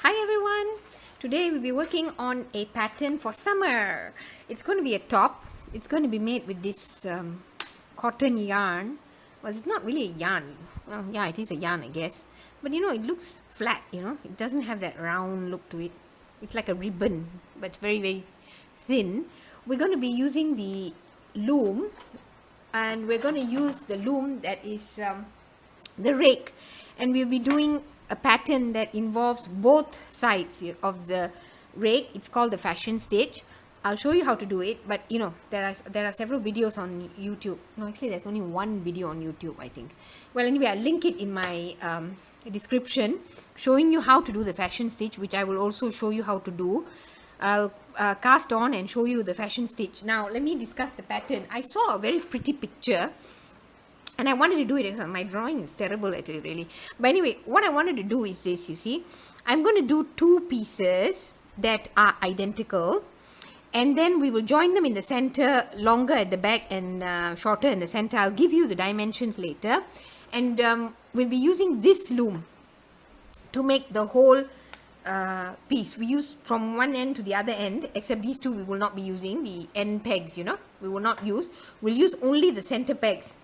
Hi everyone! Today we'll be working on a pattern for summer. It's going to be a top. It's going to be made with this cotton yarn. Well, it's not really a yarn. Well, yeah, it is a yarn, I guess. But it looks flat, It doesn't have that round look to it. It's like a ribbon, but it's very, very thin. We're going to be using the loom, and we're going to use the loom that is the rake, and we'll be doing a pattern that involves both sides of the rake. It's called the fashion stitch. I'll show you how to do it, but there are several videos on YouTube. No, actually there's only one video on YouTube, I think. Well, anyway, I'll link it in my description showing you how to do the fashion stitch, which I will also show you how to do. I'll cast on and show you the fashion stitch. Now let me discuss the pattern. I saw a very pretty picture and I wanted to do it. My drawing is terrible at it, really. But anyway, what I wanted to do is this, you see. I'm going to do two pieces that are identical. And then we will join them in the center, longer at the back and shorter in the center. I'll give you the dimensions later. And we'll be using this loom to make the whole piece. We use from one end to the other end, except these two we will not be using, the end pegs, we will not use. We'll use only the center pegs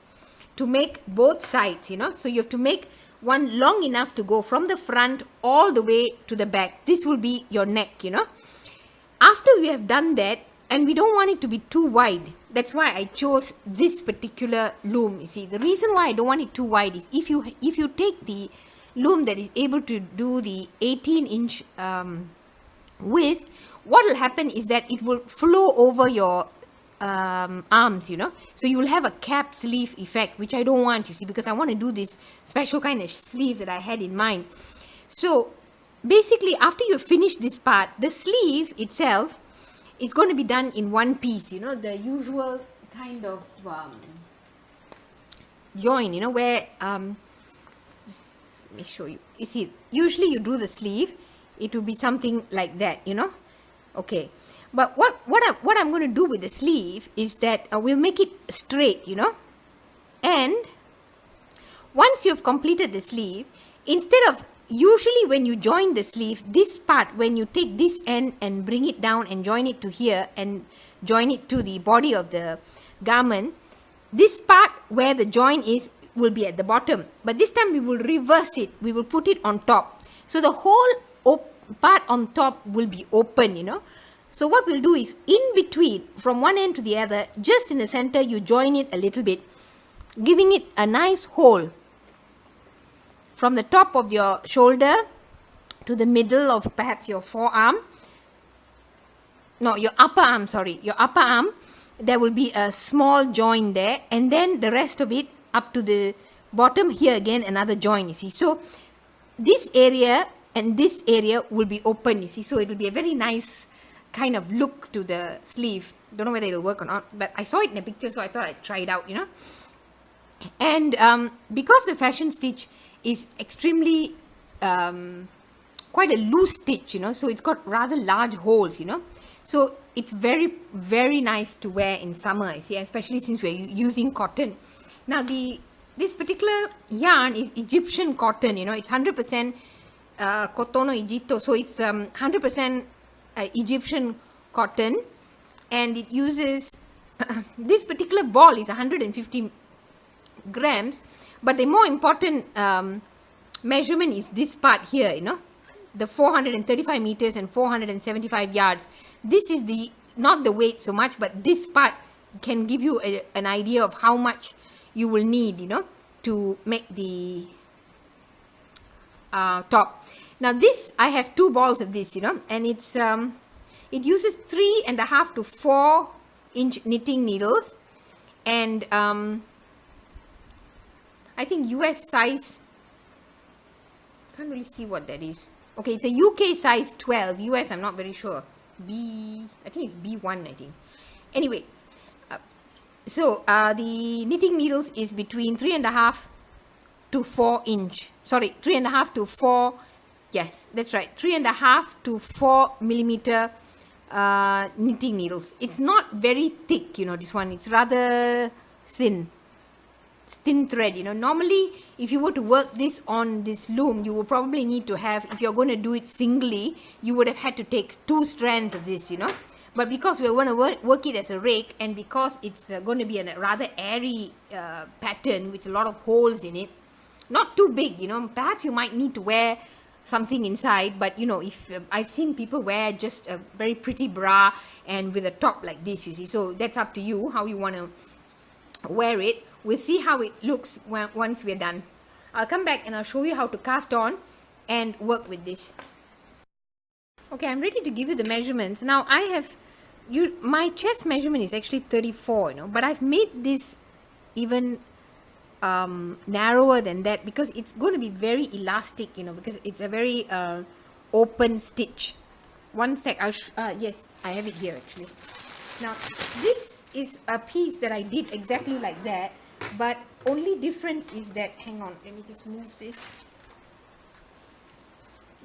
to make both sides, so you have to make one long enough to go from the front all the way to the back. This will be your neck, After we have done that, and we don't want it to be too wide, that's why I chose this particular loom. You see, the reason why I don't want it too wide is if you take the loom that is able to do the 18-inch width, what will happen is that it will flow over your arms, so you will have a cap sleeve effect, which I don't want, you see, because I want to do this special kind of sleeve that I had in mind. So basically, after you finish this part, the sleeve itself is going to be done in one piece, the usual kind of join, where let me show you. You see, usually you do the sleeve, it will be something like that, okay. But what I'm going to do with the sleeve is that we'll make it straight, and once you've completed the sleeve, instead of, usually when you join the sleeve, this part, when you take this end and bring it down and join it to here and join it to the body of the garment, this part where the join is will be at the bottom, but this time we will reverse it. We will put it on top, so the whole part on top will be open, So what we'll do is, in between, from one end to the other, just in the center, you join it a little bit, giving it a nice hole from the top of your shoulder to the middle of perhaps your forearm. No, your upper arm, sorry. Your upper arm, there will be a small join there, and then the rest of it up to the bottom, here again another join, you see. So this area and this area will be open, you see. So it will be a very nice kind of look to the sleeve. Don't know whether it'll work or not, but I saw it in a picture, so I thought I'd try it out, And because the fashion stitch is extremely quite a loose stitch, so it's got rather large holes, so it's very, very nice to wear in summer, you see, especially since we're using cotton. Now this particular yarn is Egyptian cotton, it's 100% Cotono Egitto, so it's 100% Egyptian cotton, and it uses this particular ball is 150 grams, but the more important measurement is this part here, the 435 meters and 475 yards. This is not the weight so much, but this part can give you an idea of how much you will need, to make the top. Now this, I have two balls of this, and it's it uses 3.5 to 4 inch knitting needles, and I think US size, can't really see what that is. Okay, it's a UK size 12, US I'm not very sure. I think it's B1, I think. Anyway, so the knitting needles is between 3.5 to 4 inch. Sorry, 3.5 to 4. Yes, that's right. 3.5 to 4 millimeter knitting needles. It's not very thick, this one. It's rather thin. thin thread, you know. Normally, if you were to work this on this loom, you would probably need to have, if you're going to do it singly, you would have had to take 2 strands of this, you know. But because we're going to work it as a rake, and because it's going to be a rather airy pattern with a lot of holes in it, not too big, you know, perhaps you might need to wear something inside, but you know, if I've seen people wear just a very pretty bra and with a top like this, you see. So that's up to you how you want to wear it. We'll see how it looks once we're done. I'll come back and I'll show you how to cast on and work with this. Okay, I'm ready to give you the measurements. Now I have my chest measurement is actually 34, you know, but I've made this even narrower than that because it's going to be very elastic, you know, because it's a very open stitch. One sec, yes, I have it here actually. Now this is a piece that I did exactly like that, but only difference is that, hang on, let me just move this.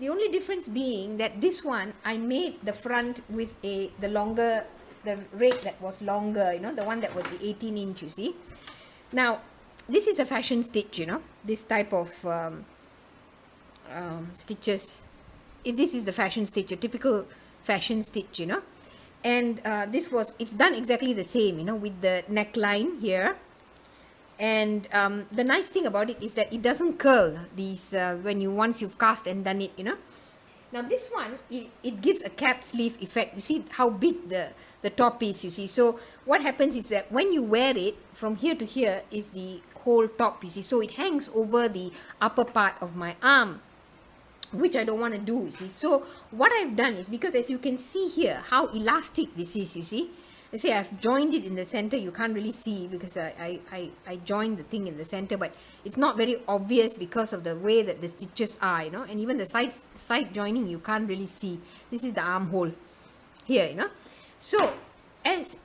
The only difference being that this one I made the front with the rake that was longer, you know, the one that was the 18 inch, you see. Now this is a fashion stitch, you know, this type of stitches. This is the fashion stitch, a typical fashion stitch, you know. And it's done exactly the same, you know, with the neckline here. And the nice thing about it is that it doesn't curl these once you've cast and done it, you know. Now this one, it gives a cap sleeve effect. You see how big the top is, you see. So what happens is that when you wear it, from here to here is the whole top, you see. So it hangs over the upper part of my arm, which I don't want to do, you see. So what I've done is, because as you can see here how elastic this is, you see. Let's say I've joined it in the center. You can't really see because I joined the thing in the center, but it's not very obvious because of the way that the stitches are, you know. And even the side joining, you can't really see. This is the armhole here, you know. So as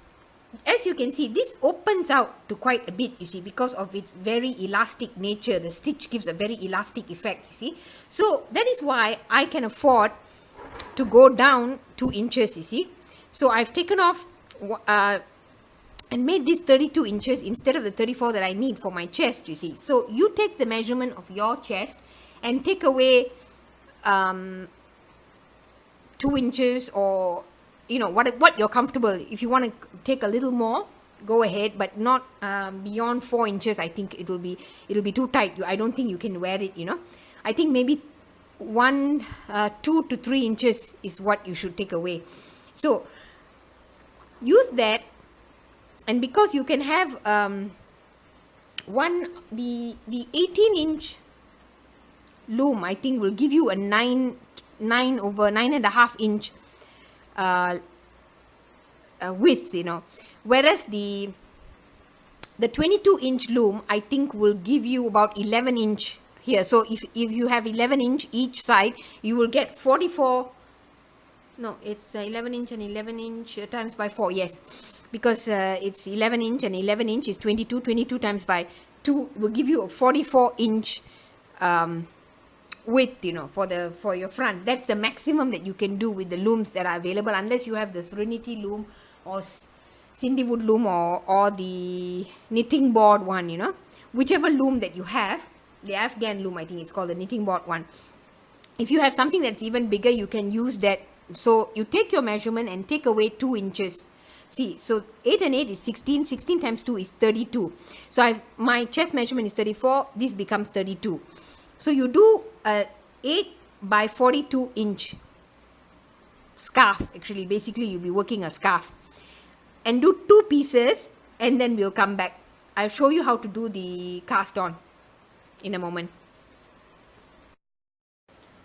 you can see, this opens out to quite a bit, you see, because of its very elastic nature. The stitch gives a very elastic effect, you see. So that is why I can afford to go down 2 inches, you see. So I've taken off and made this 32 inches instead of the 34 that I need for my chest, you see. So you take the measurement of your chest and take away 2 inches, or you know what you're comfortable. If you want to take a little more, go ahead, but not beyond 4 inches. I think it'll be too tight. I don't think you can wear it, you know. I think maybe 2 to 3 inches is what you should take away. So use that, and because you can have the 18 inch loom, I think will give you a 9.5 inch width, you know, whereas the 22 inch loom I think will give you about 11 inch here. So if you have 11 inch each side, you will get 44. No, it's 11 inch and 11 inch times by 4, yes, because it's 11 inch and 11 inch is 22. 22 times by 2 will give you a 44 inch width, you know, for your front. That's the maximum that you can do with the looms that are available, unless you have the Serenity loom or Cindy Wood loom or the knitting board one, you know, whichever loom that you have. The Afghan loom, I think it's called, the knitting board one. If you have something that's even bigger, you can use that. So you take your measurement and take away 2 inches. See, so 8 and 8 is 16. 16 times 2 is 32. So my chest measurement is 34. This becomes 32. So you do a 8 by 42 inch scarf. Actually, basically you'll be working a scarf. And do 2 pieces, and then we'll come back. I'll show you how to do the cast on in a moment.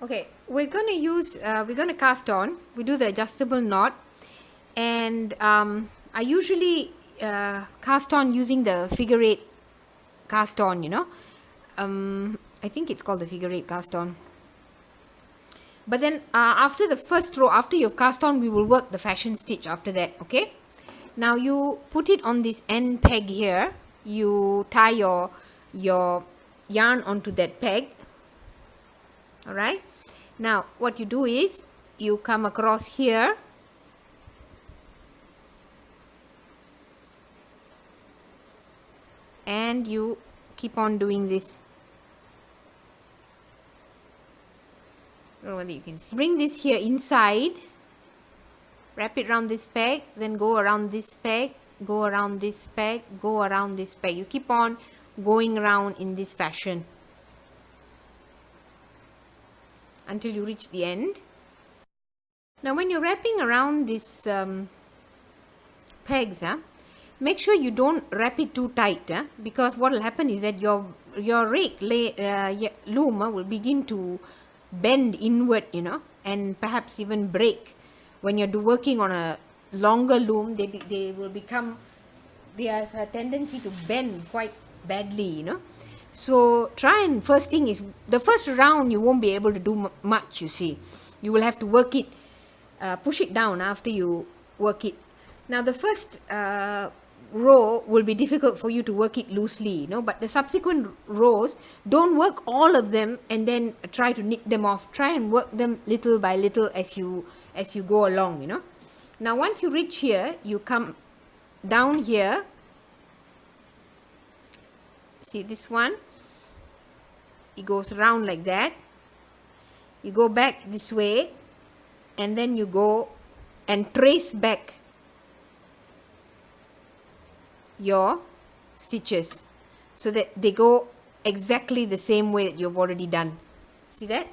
Okay, we're going to cast on. We do the adjustable knot, and I usually cast on using the figure 8 cast on, you know. I think it's called the figure 8 cast on. But then after the first row, after you've cast on, we will work the fashion stitch after that, okay? Now you put it on this end peg here. You tie your yarn onto that peg. Alright, now what you do is you come across here and you keep on doing this. I don't know whether you can see. Bring this here inside, wrap it around this peg, then go around this peg, go around this peg, go around this peg. You keep on going around in this fashion until you reach the end. Now when you're wrapping around these pegs, make sure you don't wrap it too tight, because what will happen is that your rake loom will begin to bend inward, and perhaps even break. When you're working on a longer loom, they have a tendency to bend quite badly, So try and first thing is, the first round you won't be able to do much, you see. You will have to work it, push it down after you work it. Now the first row will be difficult for you to work it loosely, but the subsequent rows, don't work all of them and then try to nick them off. Try and work them little by little as you go along, Now once you reach here, you come down here. See this one? It goes around like that. You go back this way, and then you go and trace back your stitches so that they go exactly the same way that you've already done. See that?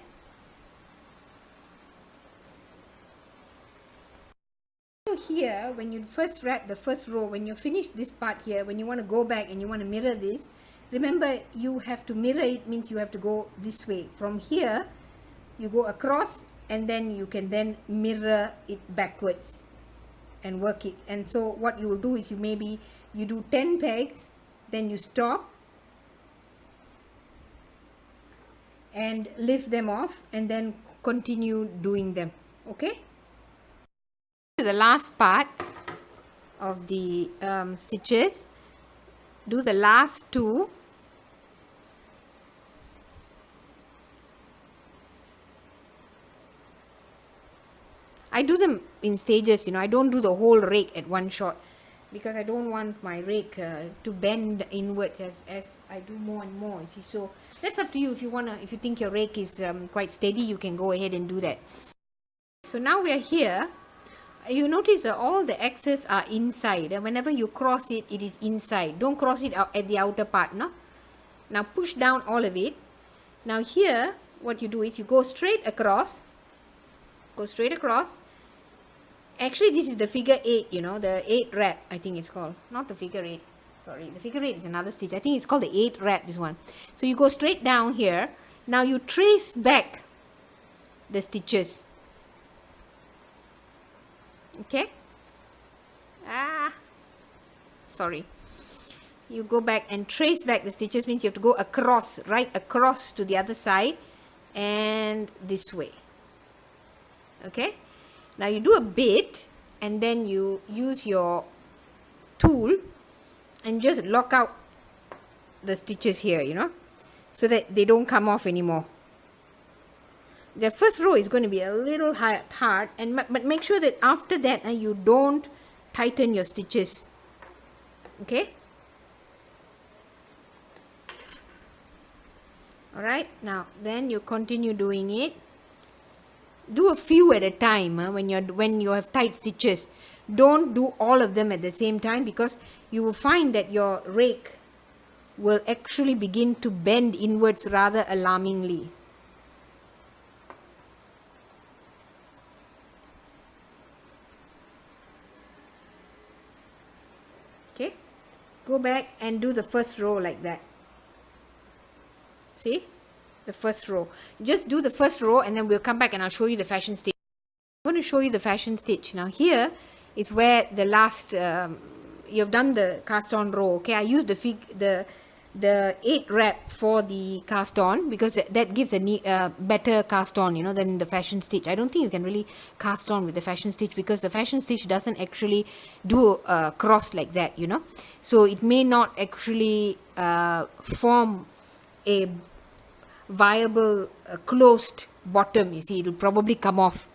So here, when you first wrap the first row, when you finish this part here, when you want to go back and you want to mirror this, remember you have to mirror it, means you have to go this way. From here, you go across, and then you can then mirror it backwards and work it. And so what you will do is you do 10 pegs, then you stop and lift them off, and then continue doing them. Okay? To the last part of the stitches, do the last two. I do them in stages, I don't do the whole rake at one shot, because I don't want my rake to bend inwards as I do more and more, you see. So that's up to you. If you think your rake is quite steady, you can go ahead and do that. So now we are here. You notice that all the X's are inside, and whenever you cross it, it is inside. Don't cross it out at the outer part, no? Now push down all of it. Now here, what you do is you go straight across. Go straight across. Actually, this is the figure 8, the 8 wrap, I think it's called. Not the figure 8. Sorry, the figure 8 is another stitch. I think it's called the 8 wrap, this one. So you go straight down here. Now you trace back the stitches. Okay? Sorry. You go back and trace back the stitches, means you have to go across, right across to the other side, and this way. Okay? Now you do a bit, and then you use your tool and just lock out the stitches here, so that they don't come off anymore. The first row is going to be a little hard, but make sure that after that you don't tighten your stitches. Okay? Alright, now then you continue doing it. Do a few at a time when you have tight stitches. Don't do all of them at the same time, because you will find that your rake will actually begin to bend inwards rather alarmingly. Okay, go back and do the first row like that. See? The first row. Just do the first row, and then we'll come back and I'll show you the fashion stitch. I'm going to show you the fashion stitch. Now here is where the last, you've done the cast on row. Okay, I used the 8 wrap for the cast on, because that gives a better cast on, than the fashion stitch. I don't think you can really cast on with the fashion stitch, because the fashion stitch doesn't actually do a cross like that, So it may not actually form a viable closed bottom. You see, it will probably come off.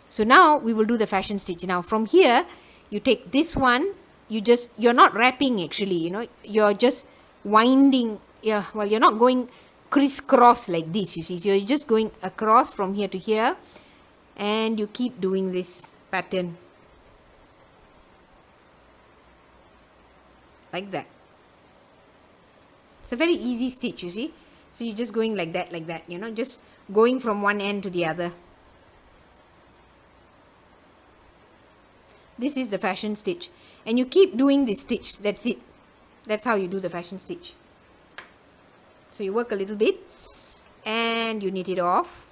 So now we will do the fashion stitch. Now from here, you take this one, you're not wrapping actually, you're just winding yeah, well, you're not going crisscross like this, you see. So you're just going across from here to here, and you keep doing this pattern like that. It's a very easy stitch, you see. So you're just going like that, you know, just going from one end to the other. This is the fashion stitch, and you keep doing this stitch. That's it. That's how you do the fashion stitch. So you work a little bit and you knit it off.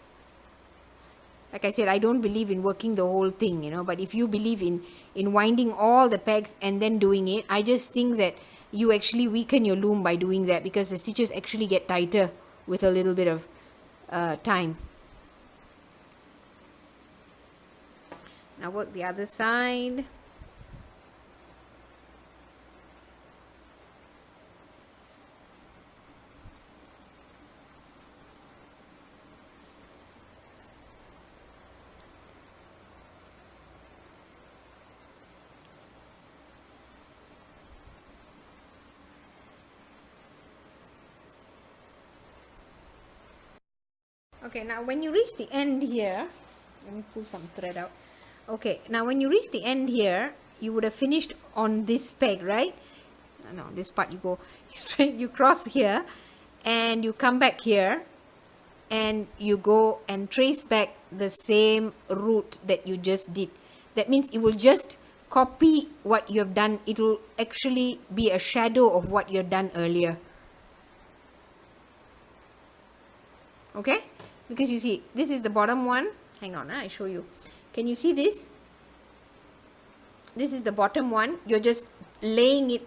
Like I said, I don't believe in working the whole thing, you know, but if you believe in winding all the pegs and then doing it, I just think that you actually weaken your loom by doing that, because the stitches actually get tighter with a little bit of time. Now work the other side. Okay, now when you reach the end here, let me pull some thread out. Okay, now when you reach the end here, you would have finished on this peg, right? No, this part you go straight, you cross here, and you come back here, and you go and trace back the same route that you just did. That means it will just copy what you have done. It will actually be a shadow of what you have done earlier. Okay? Because you see, this is the bottom one. Hang on, I show you. Can you see this? This is the bottom one. You're just laying it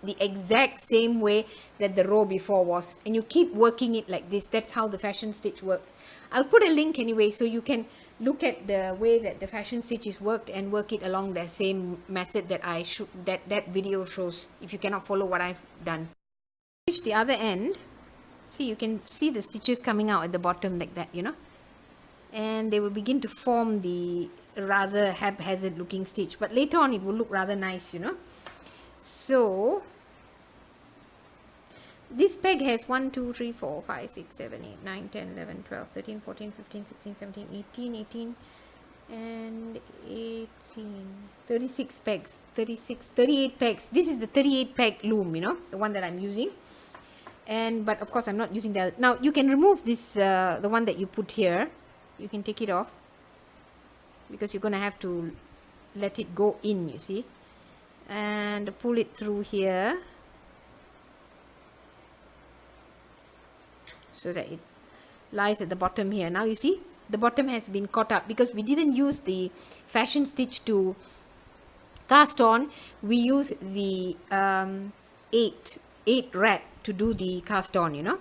the exact same way that the row before was, and you keep working it like this. That's how the fashion stitch works. I'll put a link anyway, so you can look at the way that the fashion stitch is worked and work it along the same method that I should that video shows, if you cannot follow what I've done. Reach the other end. See, you can see the stitches coming out at the bottom like that, you know, and they will begin to form the rather haphazard looking stitch, but later on it will look rather nice, you know. So this peg has 1 2 3 4 5 6 7 8 9 10 11 12 13 14 15 16 17 18 and 18 36 pegs, 38 pegs. This is the 38 peg loom, you know, the one that I'm using. And but of course I'm not using that. Now you can remove this the one that you put here. You can take it off, because you're gonna have to let it go in, you see, and pull it through here so that it lies at the bottom here. Now you see the bottom has been caught up because we didn't use the fashion stitch to cast on. We use the 8 rake to do the cast on, you know.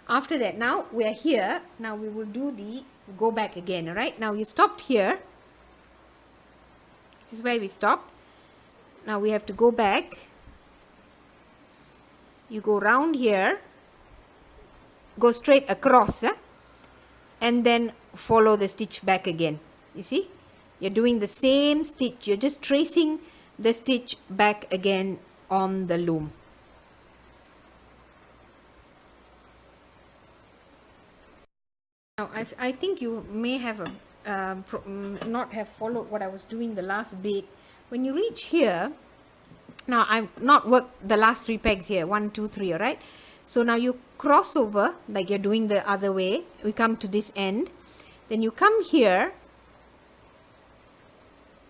After that, now we are here. Now we will do the go back again. All right, now you stopped here. This is where we stopped. Now we have to go back. You go round here, go straight across, and then follow the stitch back again. You see, you're doing the same stitch. You're just tracing the stitch back again on the loom. Now, I think you may have not have followed what I was doing the last bit. When you reach here, now I've not worked the last 3 pegs here, 1 2 3, all right. So now you cross over like you're doing the other way. We come to this end, then you come here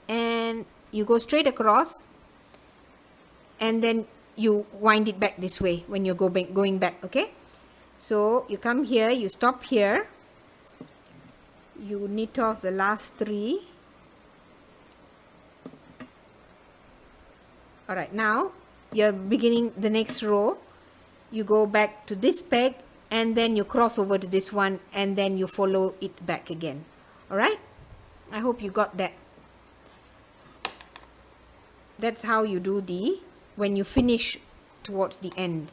and you go straight across, and then you wind it back this way when you're going back. Okay, so you come here, you stop here, you knit off the last 3. All right, now you're beginning the next row. You go back to this peg, and then you cross over to this one, and then you follow it back again. All right, I hope you got that. That's how you do the, when you finish towards the end,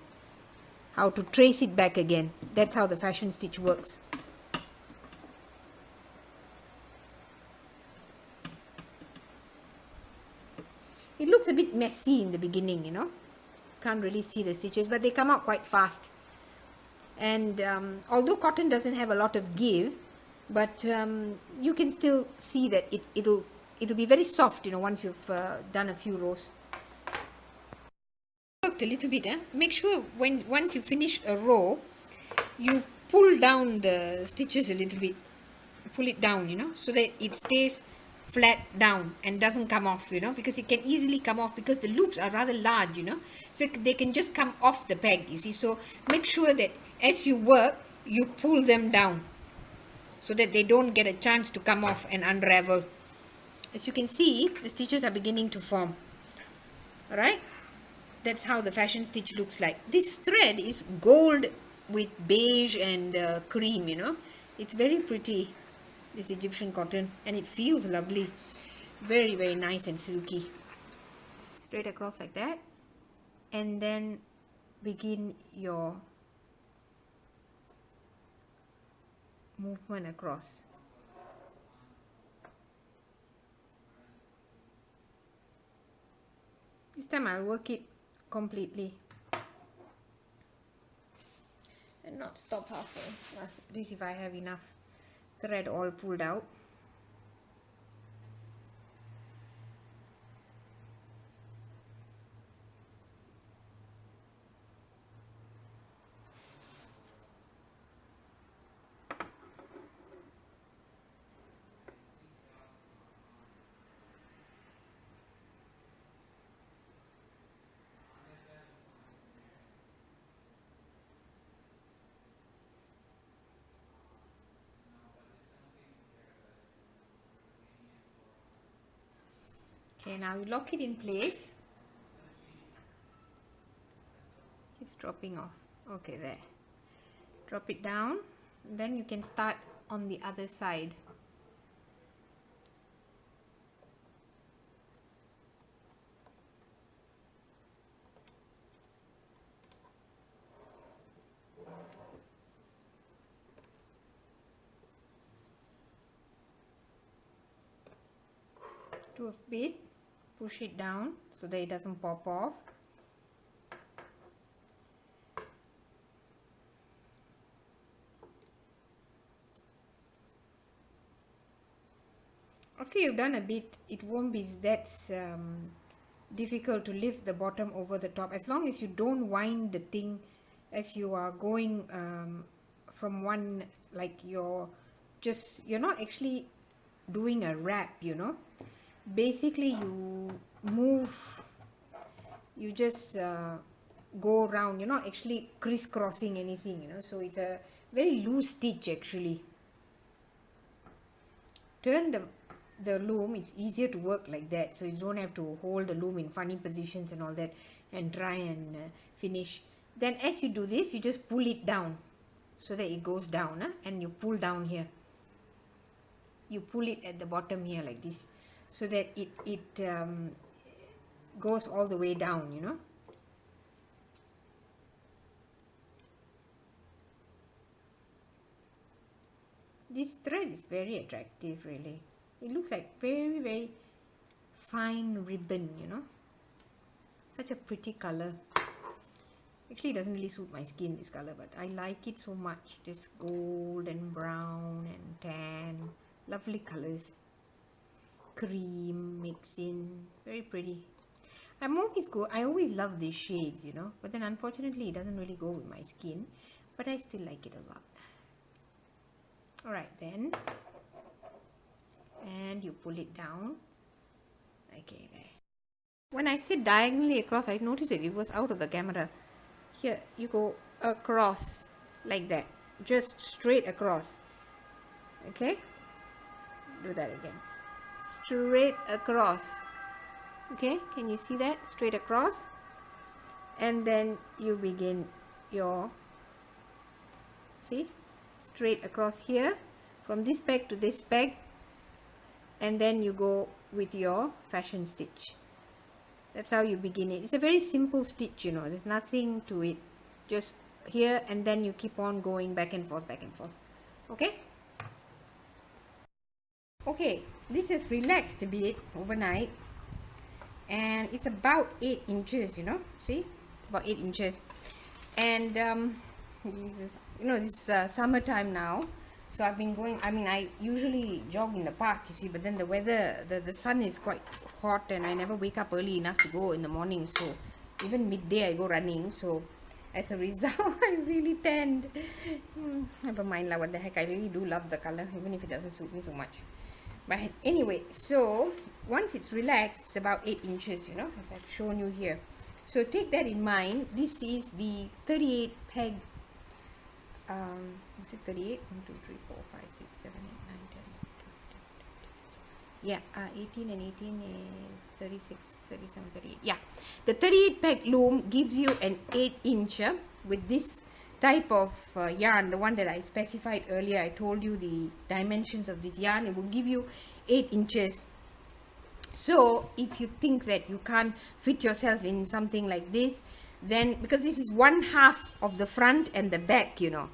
how to trace it back again. That's how the fashion stitch works. It looks a bit messy in the beginning, you know. Can't really see the stitches, but they come out quite fast. And although cotton doesn't have a lot of give, but you can still see that it'll be very soft, you know, once you've done a few rows. Worked a little bit, make sure once you finish a row, you pull down the stitches a little bit, pull it down, you know, so that it stays flat down and doesn't come off, you know, because it can easily come off because the loops are rather large, you know, so they can just come off the peg, you see. So make sure that as you work, you pull them down so that they don't get a chance to come off and unravel. As you can see, the stitches are beginning to form. All right, that's how the fashion stitch looks like. This thread is gold with beige and cream, you know. It's very pretty, this Egyptian cotton, and it feels lovely. Very, very nice and silky. Straight across like that, and then begin your movement across. This time I'll work it completely and not stop halfway. At least if I have enough thread all pulled out. Okay, now you lock it in place. Keeps dropping off. Okay, there. Drop it down. Then you can start on the other side. To a bit. Push it down so that it doesn't pop off. After you've done a bit, it won't be that difficult to lift the bottom over the top, as long as you don't wind the thing as you are going from one, like you're not actually doing a wrap, you know. Basically you move, you just go around, you're not actually crisscrossing anything, you know. So it's a very loose stitch actually. Turn the loom, it's easier to work like that, so you don't have to hold the loom in funny positions and all that and try and finish. Then as you do this, you just pull it down so that it goes down, and you pull down here, you pull it at the bottom here like this, so that it goes all the way down, you know. This thread is very attractive, really. It looks like very, very fine ribbon, you know. Such a pretty color. Actually, it doesn't really suit my skin, this color, but I like it so much. This gold and brown and tan. Lovely colors. Cream mixing. Very pretty. I always love these shades, you know. But then unfortunately, it doesn't really go with my skin. But I still like it a lot. Alright then. And you pull it down. Okay, there. When I said diagonally across, I noticed it was out of the camera. Here, you go across like that. Just straight across. Okay? Do that again. Straight across. Okay? Can you see that? Straight across. And then you begin your... See? Straight across here. From this peg to this peg. And then you go with your fashion stitch. That's how you begin it. It's a very simple stitch, you know. There's nothing to it. Just here, and then you keep on going back and forth, back and forth. Okay? Okay, this has relaxed a bit overnight. And it's about 8 inches, you know. See? It's about 8 inches. And Jesus, you know, this summertime now, so I've been going. I mean, I usually jog in the park, you see, but then the weather, the sun is quite hot, and I never wake up early enough to go in the morning. So even midday I go running. So as a result, I really tanned. Never mind lah. What the heck? I really do love the color, even if it doesn't suit me so much. But anyway, so once it's relaxed, it's about 8 inches, you know, as I've shown you here. So take that in mind. This is the 38 peg. Is it 38? 1, 2, 3, 4, 5, 6, 7, 8, 9, 10, 11, 12, 13, 14, 15, 16. Yeah, 18 and 18 is 36, 37, 38. Yeah, the 38 peg loom gives you an 8-inch with this type of yarn, the one that I specified earlier. I told you the dimensions of this yarn. It will give you 8 inches. So if you think that you can't fit yourself in something like this, then because this is 1/2 of the front and the back, you know,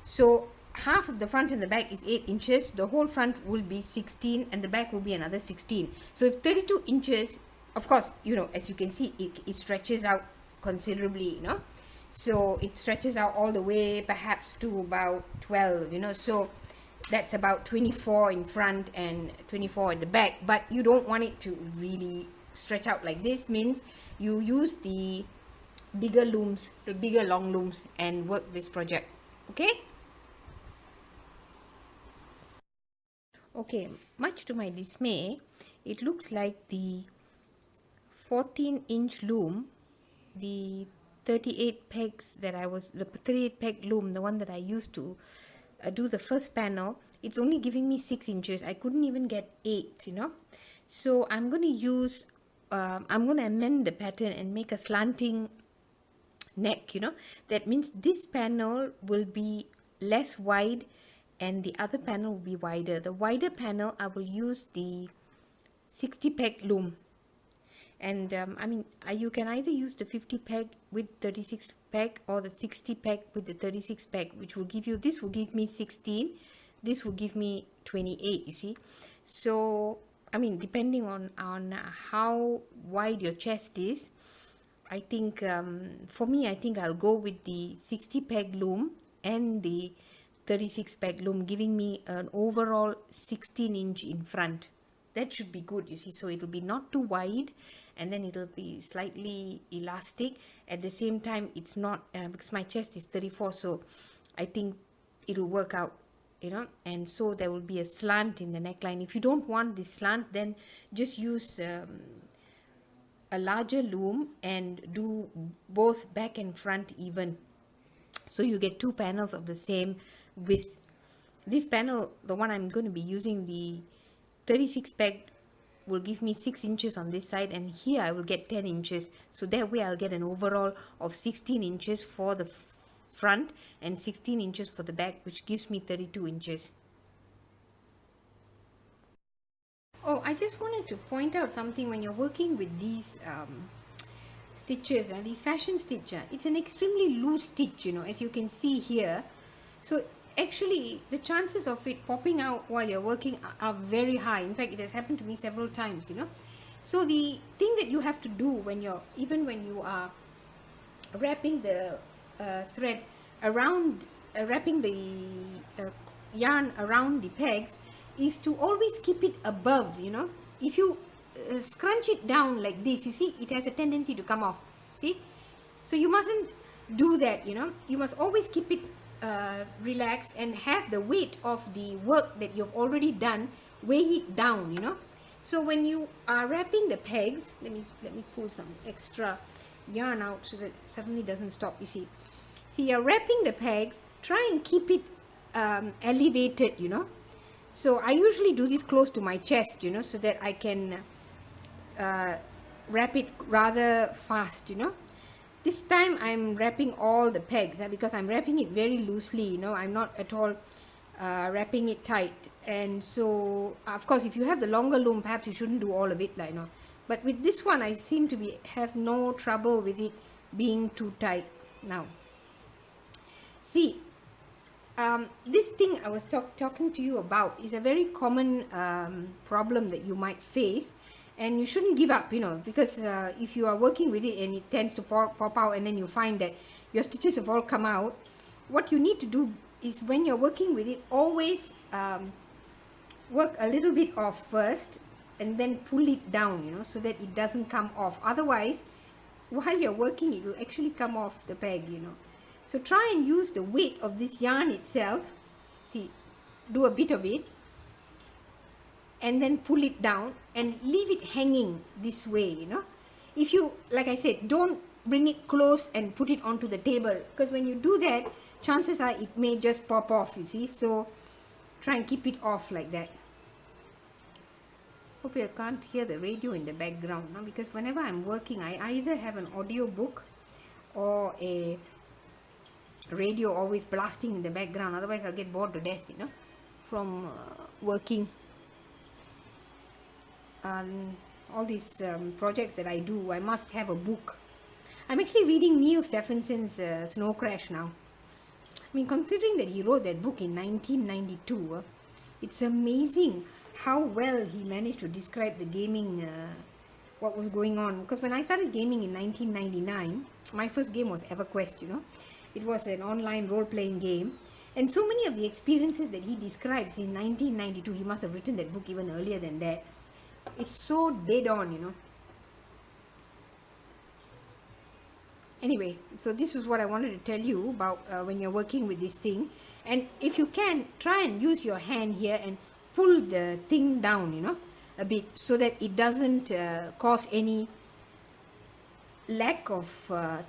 so half of the front and the back is 8 inches, the whole front will be 16 and the back will be another 16. So if 32 inches, of course, you know, as you can see, it stretches out considerably, you know, so it stretches out all the way perhaps to about 12, you know, so that's about 24 in front and 24 at the back. But you don't want it to really stretch out like this. Means you use the bigger looms, the bigger long looms, and work this project. Okay, much to my dismay, it looks like the 14-inch loom, the 38 pegs that the 38 peg loom, the one that I used to do the first panel, it's only giving me 6 inches. I couldn't even get 8, you know. So I'm going to use, I'm going to amend the pattern and make a slanting neck, you know. That means this panel will be less wide and the other panel will be wider. The wider panel, I will use the 60 peg loom. And I mean, you can either use the 50 peg with 36 peg or the 60 peg with the 36 peg, which will give you, this will give me 16, this will give me 28, you see. So, I mean, depending on how wide your chest is, I think, for me, I think I'll go with the 60 peg loom and the 36 peg loom, giving me an overall 16-inch in front. That should be good, you see. So it'll be not too wide, and then it'll be slightly elastic. At the same time, it's not, because my chest is 34, so I think it'll work out, you know. And so there will be a slant in the neckline. If you don't want this slant, then just use a larger loom and do both back and front even. So you get 2 panels of the same width. This panel, the one I'm going to be using, the 36 peg, will give me 6 inches on this side, and here I will get 10 inches. So that way I'll get an overall of 16 inches for the front and 16 inches for the back, which gives me 32 inches. Oh, I just wanted to point out something. When you're working with these stitches and these fashion stitch, it's an extremely loose stitch, you know, as you can see here. So actually the chances of it popping out while you're working are very high. In fact, it has happened to me several times, you know. So the thing that you have to do when you're, even when you are wrapping the thread around, wrapping the yarn around the pegs, is to always keep it above, you know. If you scrunch it down like this, you see, it has a tendency to come off, see. So you mustn't do that, you know. You must always keep it relaxed and have the weight of the work that you've already done weigh it down, you know. So when you are wrapping the pegs, let me pull some extra yarn out so that it suddenly doesn't stop. You see you're wrapping the peg, try and keep it elevated, you know. So I usually do this close to my chest, you know, so that I can wrap it rather fast, you know. This time I'm wrapping all the pegs because I'm wrapping it very loosely, you know. I'm not at all wrapping it tight. And so, of course, if you have the longer loom, perhaps you shouldn't do all of it, like, you know. But with this one, I seem to have no trouble with it being too tight. Now, see, this thing I was talking to you about is a very common problem that you might face. And you shouldn't give up, you know, because if you are working with it and it tends to pop out, and then you find that your stitches have all come out, what you need to do is, when you're working with it, always work a little bit off first and then pull it down, you know, so that it doesn't come off. Otherwise, while you're working, it will actually come off the peg, you know. So try and use the weight of this yarn itself. See, do a bit of it and then pull it down and leave it hanging this way, you know. If you, like I said, don't bring it close and put it onto the table, because when you do that, chances are it may just pop off, you see. So try and keep it off like that. Hope you can't hear the radio in the background now, because whenever I'm working, I either have an audio book or a radio always blasting in the background. Otherwise I'll get bored to death, you know, from working. All these projects that I do, I must have a book. I'm actually reading Neil Stephenson's Snow Crash now. I mean, considering that he wrote that book in 1992, it's amazing how well he managed to describe the gaming, what was going on. Because when I started gaming in 1999, my first game was EverQuest, you know. It was an online role-playing game. And so many of the experiences that he describes in 1992, he must have written that book even earlier than that. It's so dead on, you know. Anyway, so this is what I wanted to tell you about when you're working with this thing. And if you can, try and use your hand here and pull the thing down, you know, a bit, so that it doesn't cause any lack of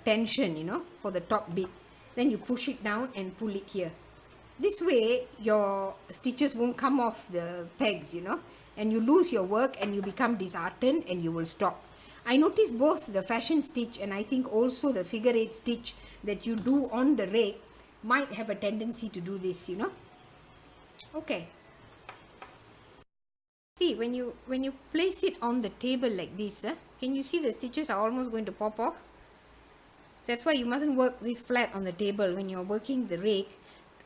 tension, you know, for the top bit. Then you push it down and pull it here. This way your stitches won't come off the pegs, you know, and you lose your work and you become disheartened and you will stop. I noticed both the fashion stitch and I think also the figure 8 stitch that you do on the rake might have a tendency to do this, you know. Okay. See, when you place it on the table like this, can you see the stitches are almost going to pop off? So that's why you mustn't work this flat on the table when you're working the rake,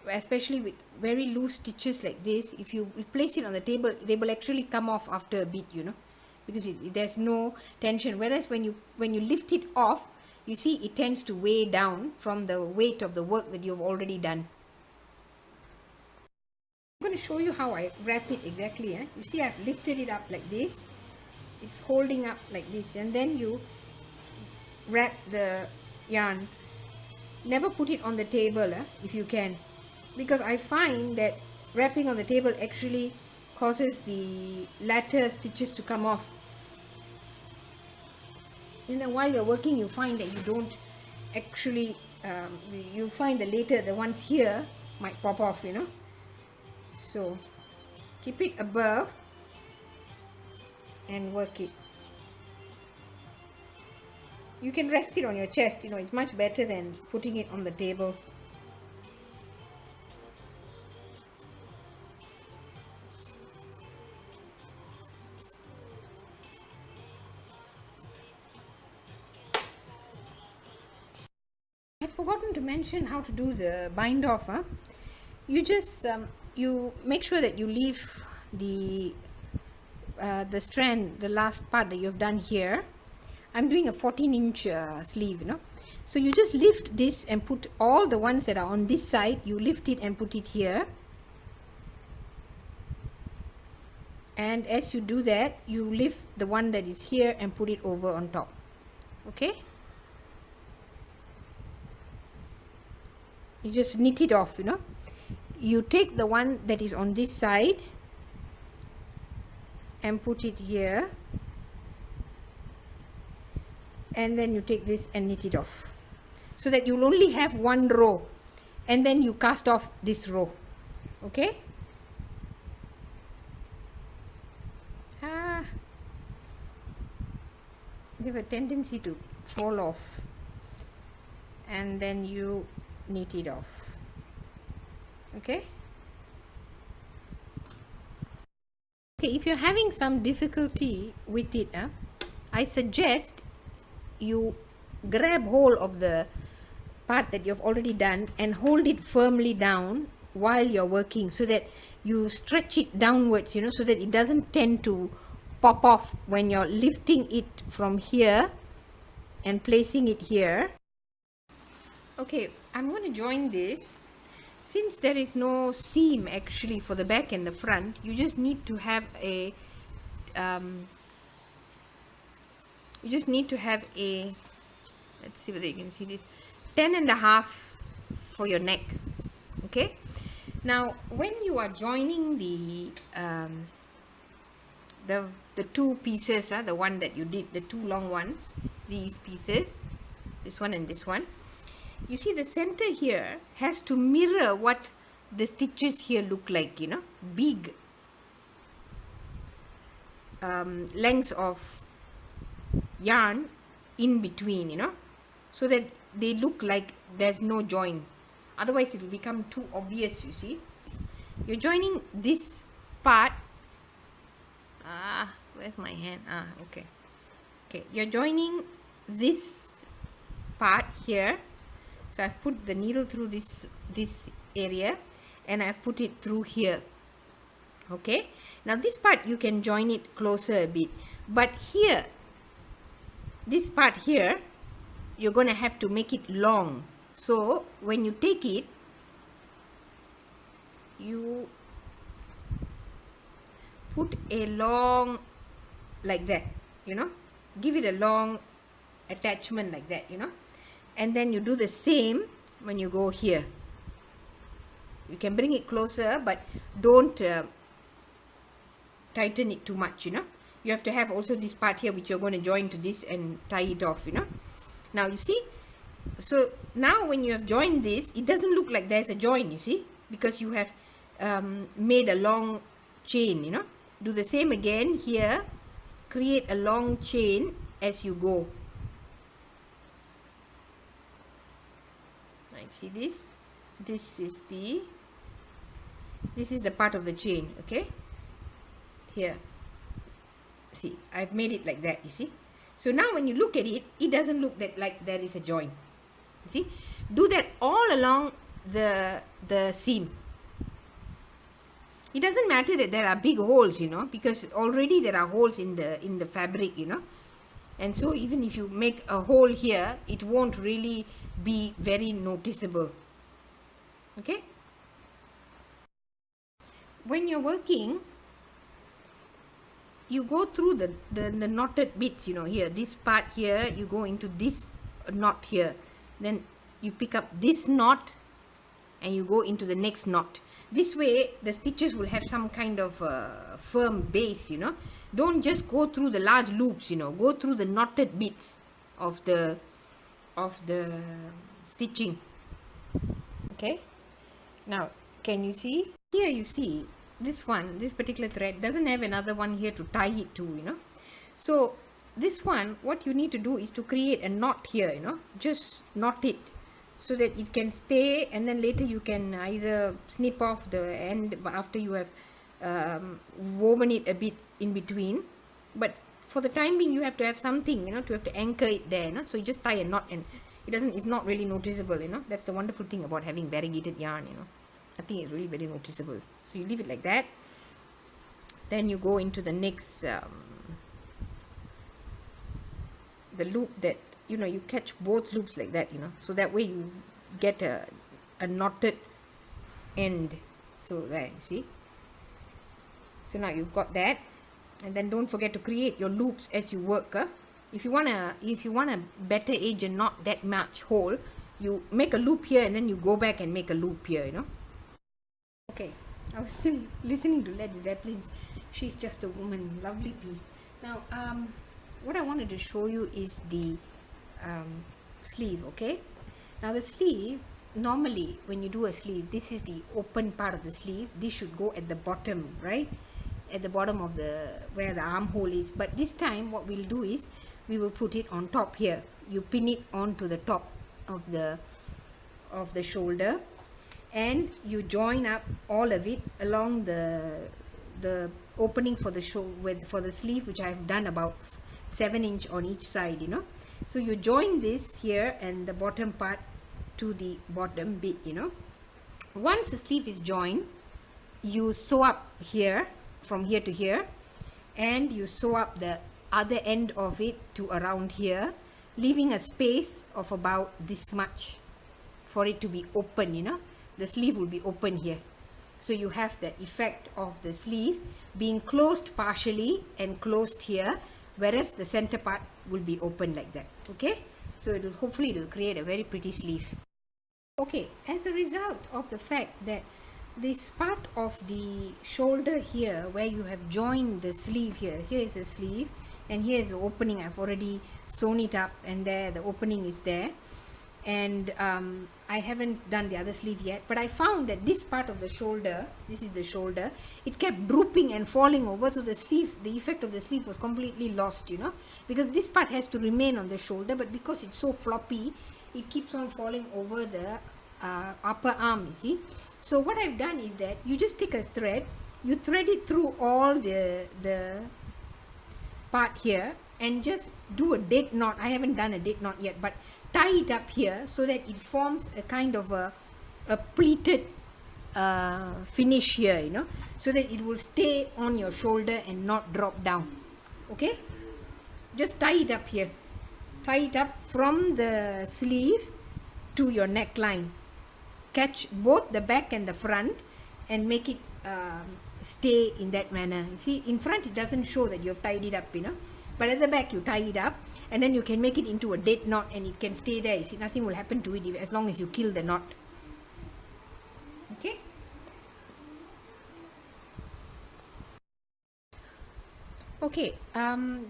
especially with very loose stitches like this. If you place it on the table, they will actually come off after a bit, you know, because there's no tension. Whereas when you lift it off, you see it tends to weigh down from the weight of the work that you've already done. I'm going to show you how I wrap it exactly. You see, I've lifted it up like this. It's holding up like this, and then you wrap the yarn. Never put it on the table if you can, because I find that wrapping on the table actually causes the latter stitches to come off. And then while you're working, you find that you don't actually, you find the later, the ones here might pop off, you know. So keep it above and work it. You can rest it on your chest, you know, it's much better than putting it on the table. I'd forgotten to mention how to do the bind off. You just you make sure that you leave the strand, the last part that you've done here. I'm doing a 14-inch sleeve, you know. So you just lift this and put all the ones that are on this side, you lift it and put it here. And as you do that, you lift the one that is here and put it over on top. Okay? You just knit it off, you know. You take the one that is on this side and put it here, and then you take this and knit it off, so that you'll only have one row, and then you cast off this row. Okay? They have a tendency to fall off, and then you knit it off. Okay? Okay, if you're having some difficulty with it, I suggest you grab hold of the part that you've already done and hold it firmly down while you're working, so that you stretch it downwards, you know, so that it doesn't tend to pop off when you're lifting it from here and placing it here. Okay, I'm going to join this since there is no seam actually for the back and the front, you just need to have a let's see whether you can see this, 10.5 for your neck. Okay, now when you are joining the two pieces, the one that you did, the two long ones, these pieces, this one and this one, you see the center here has to mirror what the stitches here look like, you know, big lengths of yarn in between, you know, so that they look like there's no join. Otherwise it will become too obvious. You see, you're joining this part. Where's my hand? Okay, you're joining this part here. So I've put the needle through this area, and I've put it through here. Okay, now this part you can join it closer a bit, but here, this part here, you're going to have to make it long. So when you take it, you put a long, like that, you know, give it a long attachment like that, you know, and then you do the same when you go here. You can bring it closer, but don't tighten it too much, you know. You have to have also this part here which you're going to join to this and tie it off, you know. Now you see, so now when you have joined this, it doesn't look like there's a join, you see, because you have made a long chain, you know. Do the same again here, create a long chain as you go. I see this. This is the part of the chain. Okay, here, see, I've made it like that, you see. So now when you look at it, it doesn't look that like there is a join. You see, do that all along the seam. It doesn't matter that there are big holes, you know, because already there are holes in the fabric, you know, and so even if you make a hole here, it won't really be very noticeable. Okay, when you're working, you go through the knotted bits, you know, here, this part here, you go into this knot here, then you pick up this knot and you go into the next knot. This way the stitches will have some kind of firm base, you know. Don't just go through the large loops, you know, go through the knotted bits of the stitching. Okay, now can you see here? You see this one, this particular thread doesn't have another one here to tie it to, you know. So this one, what you need to do is to create a knot here, you know, just knot it so that it can stay, and then later you can either snip off the end after you have woven it a bit in between. But for the time being, you have to have something, you know, to have to anchor it there, you know? So you just tie a knot and it's not really noticeable, you know. That's the wonderful thing about having variegated yarn, you know. I think it's really very noticeable. So you leave it like that. Then you go into the next the loop that, you know, you catch both loops like that, you know, so that way you get a knotted end. So there, you see. So now you've got that, and then don't forget to create your loops as you work. If you wanna better age and not that much hole, you make a loop here and then you go back and make a loop here, you know. Okay, I was still listening to Led Zeppelin's She's Just a Woman, lovely piece. Now what I wanted to show you is the sleeve. Okay, now the sleeve, normally when you do a sleeve, this is the open part of the sleeve. This should go at the bottom, right, at the bottom of where the armhole is. But this time what we'll do is we will put it on top here. You pin it onto the top of the shoulder, and you join up all of it along the opening for the for the sleeve, which I've done about 7 inch on each side, you know. So you join this here and the bottom part to the bottom bit, you know. Once the sleeve is joined, you sew up here from here to here, and you sew up the other end of it to around here, leaving a space of about this much for it to be open, you know. the sleeve will be open here. So you have the effect of the sleeve being closed partially and closed here, whereas the center part will be open like that. Okay, so hopefully it will create a very pretty sleeve. Okay, as a result of the fact that this part of the shoulder here, where you have joined the sleeve here is the sleeve and here is the opening. I've already sewn it up, and there the opening is there, and I haven't done the other sleeve yet, but I found that this part of the shoulder, this is the shoulder, it kept drooping and falling over, so the sleeve, the effect of the sleeve was completely lost, you know, because this part has to remain on the shoulder, but because it's so floppy, it keeps on falling over the upper arm, you see. So what I've done is that you just take a thread, you thread it through all the part here and just do a date knot. I haven't done a date knot yet, but tie it up here so that it forms a kind of a pleated finish here, you know, so that it will stay on your shoulder and not drop down. Okay, just tie it up here, tie it up from the sleeve to your neckline, catch both the back and the front and make it stay in that manner. You see, in front it doesn't show that you have tied it up, you know, but at the back you tie it up, and then you can make it into a date knot and it can stay there. You see, nothing will happen to it as long as you kill the knot. Okay, okay,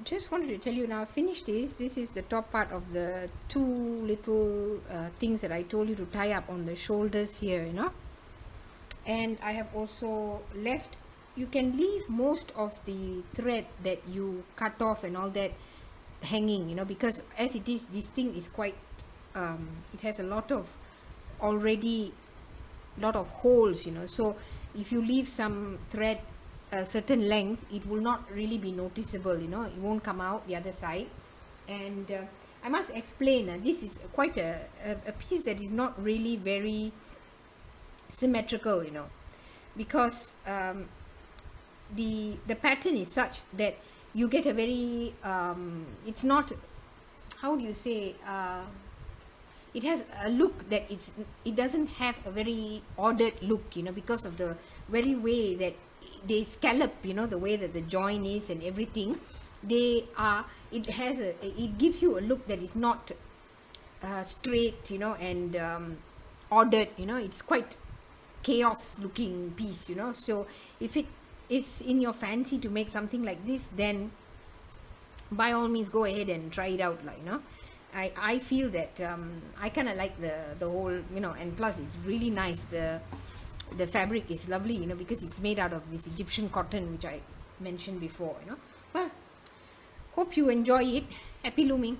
just wanted to tell you now, I finished this is the top part of the two little things that I told you to tie up on the shoulders here, you know, and I have also left, you can leave most of the thread that you cut off and all that hanging, you know, because as it is, this thing is quite it has a lot of holes, you know, so if you leave some thread a certain length, it will not really be noticeable, you know, it won't come out the other side. And I must explain, this is quite a piece that is not really very symmetrical, you know, because the pattern is such that you get a very it's not, how do you say, it has a look that it doesn't have a very ordered look, you know, because of the very way that they scallop, you know, the way that the join is and everything. It gives you a look that is not straight, you know, and ordered, you know, it's quite chaos looking piece, you know. So if it is in your fancy to make something like this, then by all means go ahead and try it out, like, you know. I feel that I kind of like the whole, you know, and plus it's really nice, the fabric is lovely, you know, because it's made out of this Egyptian cotton which I mentioned before, you know. Well, hope you enjoy it. Happy looming.